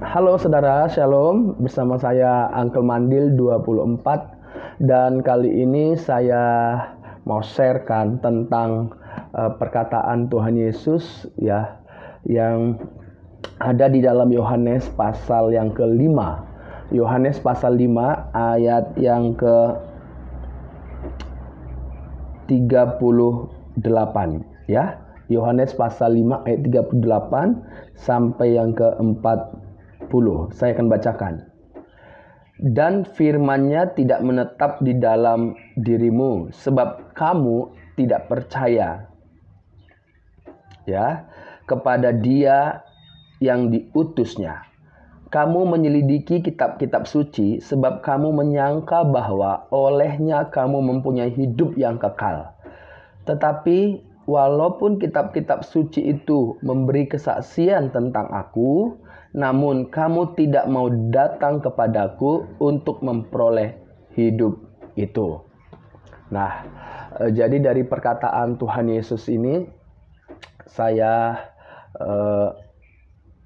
Halo saudara, Shalom. Bersama saya Uncle Mandil 24. Dan kali ini saya mau sharekan tentang perkataan Tuhan Yesus ya, yang ada di dalam Yohanes pasal yang ke-5. Yohanes pasal 5 ayat yang ke-38 ya. Yohanes pasal 5 ayat 38 sampai yang ke-40. Saya akan bacakan. Dan firman-Nya tidak menetap di dalam dirimu, sebab kamu tidak percaya ya kepada Dia yang diutusnya. Kamu menyelidiki kitab-kitab suci, sebab kamu menyangka bahwa olehnya kamu mempunyai hidup yang kekal. Tetapi walaupun kitab-kitab suci itu memberi kesaksian tentang aku, namun kamu tidak mau datang kepadaku untuk memperoleh hidup itu. Nah, jadi dari perkataan Tuhan Yesus ini, saya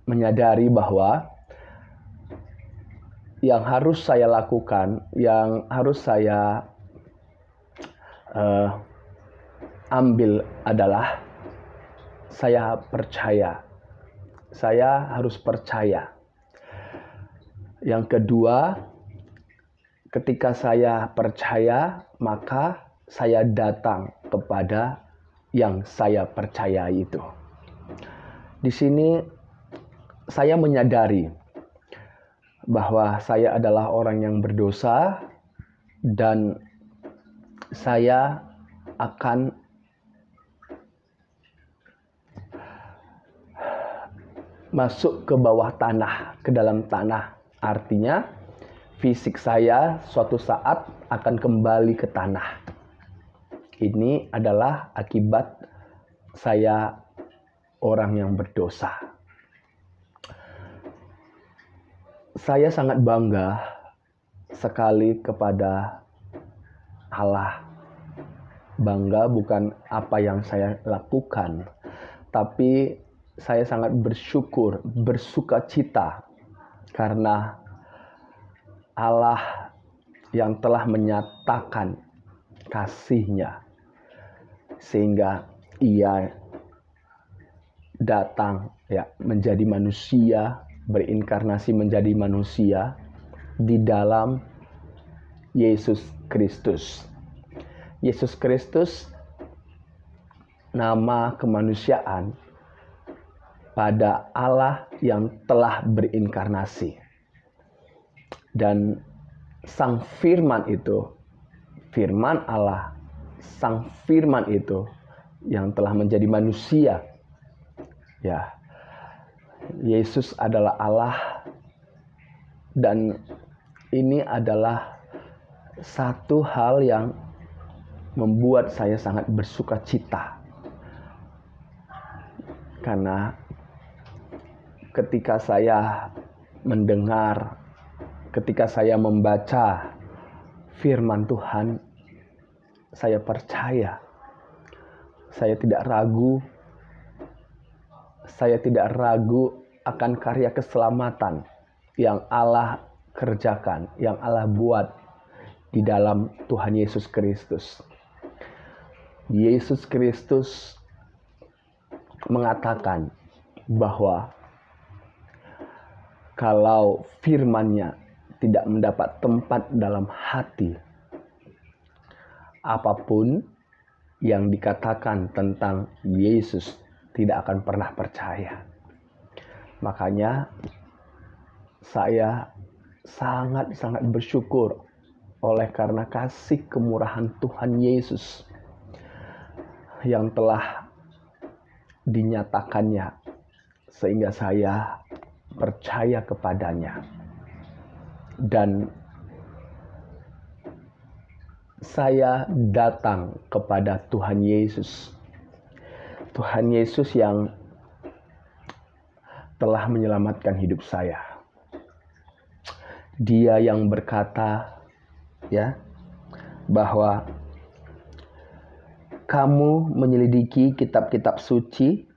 menyadari bahwa yang harus saya lakukan, yang harus saya ambil adalah saya percaya. Saya harus percaya. Yang kedua, ketika saya percaya, maka saya datang kepada yang saya percaya itu. Di sini saya menyadari bahwa saya adalah orang yang berdosa dan saya akan masuk ke bawah tanah, ke dalam tanah. Artinya fisik saya suatu saat akan kembali ke tanah. Ini adalah akibat saya orang yang berdosa. Saya sangat bangga sekali kepada Allah. Bangga bukan apa yang saya lakukan, tapi saya sangat bersyukur, bersukacita karena Allah yang telah menyatakan kasih-Nya sehingga Ia datang ya menjadi manusia, berinkarnasi menjadi manusia di dalam Yesus Kristus. Yesus Kristus nama kemanusiaan pada Allah yang telah berinkarnasi. Dan Sang Firman itu, Firman Allah, Sang Firman itu yang telah menjadi manusia. Ya, Yesus adalah Allah, dan ini adalah satu hal yang membuat saya sangat bersukacita. Karena ketika saya mendengar, ketika saya membaca firman Tuhan, saya percaya. Saya tidak ragu. Saya tidak ragu akan karya keselamatan yang Allah kerjakan, yang Allah buat di dalam Tuhan Yesus Kristus. Yesus Kristus mengatakan bahwa kalau firman-Nya tidak mendapat tempat dalam hati, apapun yang dikatakan tentang Yesus tidak akan pernah percaya. Makanya saya sangat-sangat bersyukur oleh karena kasih kemurahan Tuhan Yesus yang telah dinyatakannya sehingga saya percaya kepadanya. Dan saya datang kepada Tuhan Yesus. Tuhan Yesus yang telah menyelamatkan hidup saya. Dia yang berkata ya bahwa kamu menyelidiki kitab-kitab suci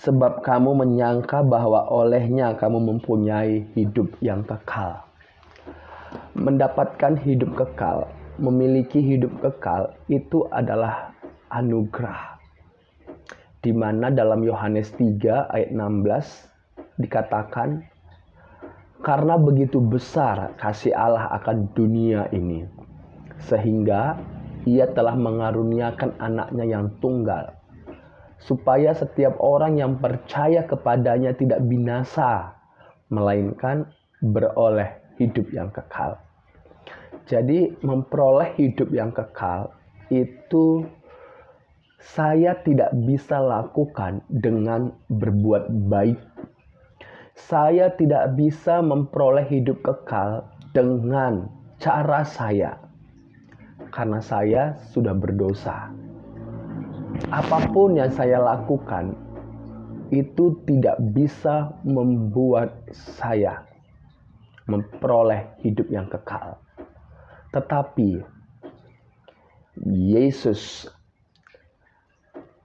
sebab kamu menyangka bahwa olehnya kamu mempunyai hidup yang kekal. Mendapatkan hidup kekal, memiliki hidup kekal itu adalah anugerah. Di mana dalam Yohanes 3 ayat 16 dikatakan, karena begitu besar kasih Allah akan dunia ini, sehingga Ia telah mengaruniakan anaknya yang tunggal, supaya setiap orang yang percaya kepadanya tidak binasa, melainkan beroleh hidup yang kekal. Jadi memperoleh hidup yang kekal itu saya tidak bisa lakukan dengan berbuat baik. Saya tidak bisa memperoleh hidup kekal dengan cara saya, karena saya sudah berdosa. Apapun yang saya lakukan itu tidak bisa membuat saya memperoleh hidup yang kekal. Tetapi Yesus,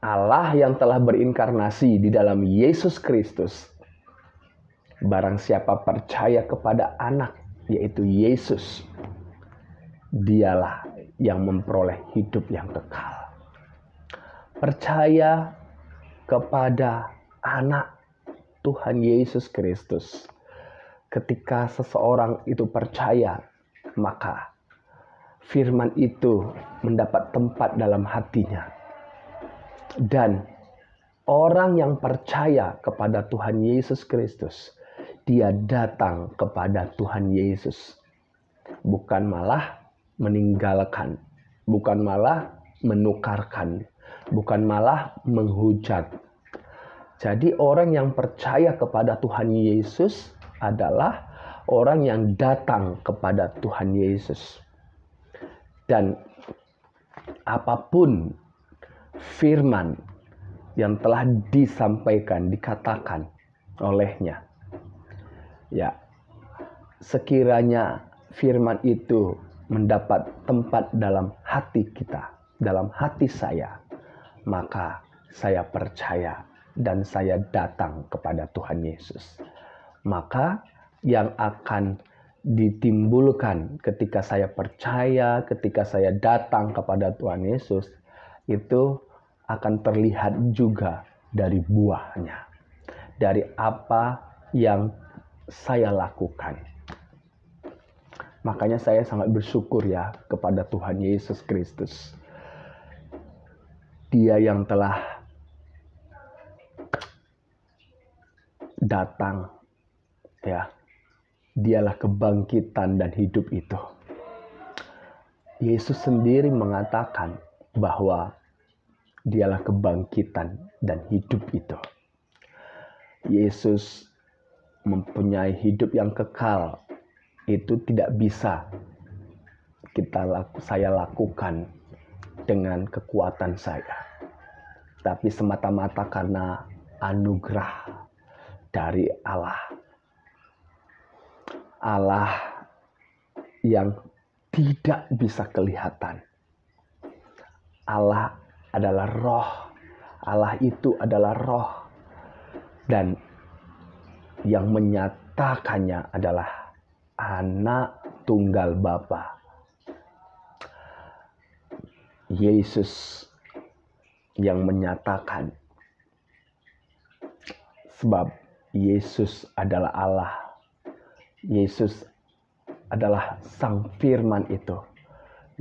Allah yang telah berinkarnasi di dalam Yesus Kristus, barang siapa percaya kepada anak, yaitu Yesus, dialah yang memperoleh hidup yang kekal. Percaya kepada anak Tuhan Yesus Kristus. Ketika seseorang itu percaya, maka firman itu mendapat tempat dalam hatinya. Dan orang yang percaya kepada Tuhan Yesus Kristus, dia datang kepada Tuhan Yesus. Bukan malah meninggalkan, bukan malah menukarkan, bukan malah menghujat. Jadi orang yang percaya kepada Tuhan Yesus adalah orang yang datang kepada Tuhan Yesus. Dan apapun firman yang telah disampaikan, dikatakan olehnya, ya, sekiranya firman itu mendapat tempat dalam hati kita, dalam hati saya, maka saya percaya dan saya datang kepada Tuhan Yesus. Maka yang akan ditimbulkan ketika saya percaya, ketika saya datang kepada Tuhan Yesus, itu akan terlihat juga dari buahnya, dari apa yang saya lakukan. Makanya saya sangat bersyukur ya kepada Tuhan Yesus Kristus. Dia yang telah datang, ya, dialah kebangkitan dan hidup itu. Yesus sendiri mengatakan bahwa dialah kebangkitan dan hidup itu. Yesus mempunyai hidup yang kekal. Itu tidak bisa saya lakukan dengan kekuatan saya, tapi semata-mata karena anugerah dari Allah. Allah yang tidak bisa kelihatan. Allah adalah roh. Allah itu adalah roh. Dan yang menyatakannya adalah anak tunggal Bapa. Yesus yang menyatakan. Sebab Yesus adalah Allah. Yesus adalah Sang Firman itu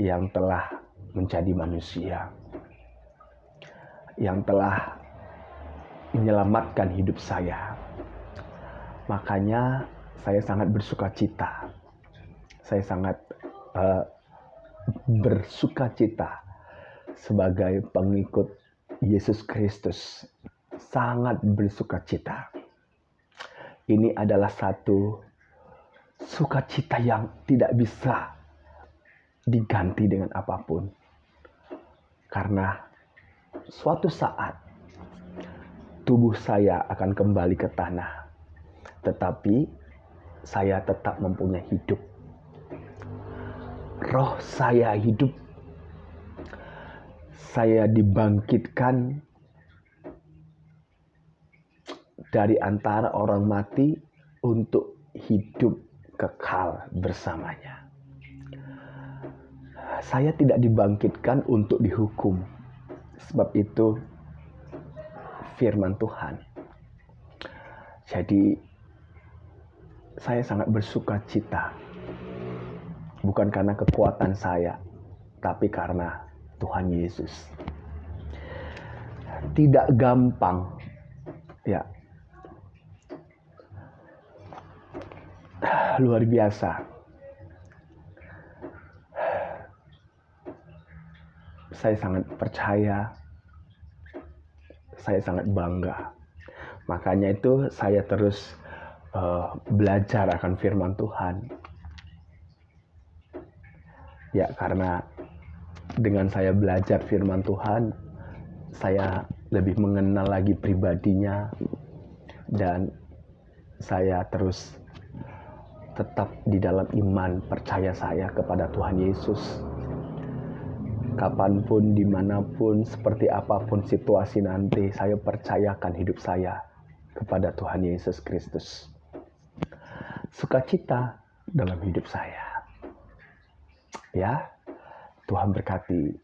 yang telah menjadi manusia, yang telah menyelamatkan hidup saya. Makanya saya sangat bersuka cita. Saya sangat bersuka cita sebagai pengikut Yesus Kristus. Sangat bersuka cita. Ini adalah satu sukacita yang tidak bisa diganti dengan apapun. Karena suatu saat tubuh saya akan kembali ke tanah. Tetapi saya tetap mempunyai hidup. Roh saya hidup. Saya dibangkitkan dari antara orang mati untuk hidup kekal bersamanya. Saya tidak dibangkitkan untuk dihukum. Sebab itu firman Tuhan. Jadi saya sangat bersuka cita. Bukan karena kekuatan saya, tapi karena Tuhan Yesus. Tidak gampang, ya. Luar biasa. Saya sangat percaya, saya sangat bangga. Makanya itu saya terus belajar akan firman Tuhan. Ya, karena dengan saya belajar firman Tuhan, saya lebih mengenal lagi pribadinya, dan saya terus tetap di dalam iman percaya saya kepada Tuhan Yesus. Kapanpun, dimanapun, seperti apapun situasi nanti, saya percayakan hidup saya kepada Tuhan Yesus Kristus. Sukacita dalam hidup saya. Ya, Tuhan berkati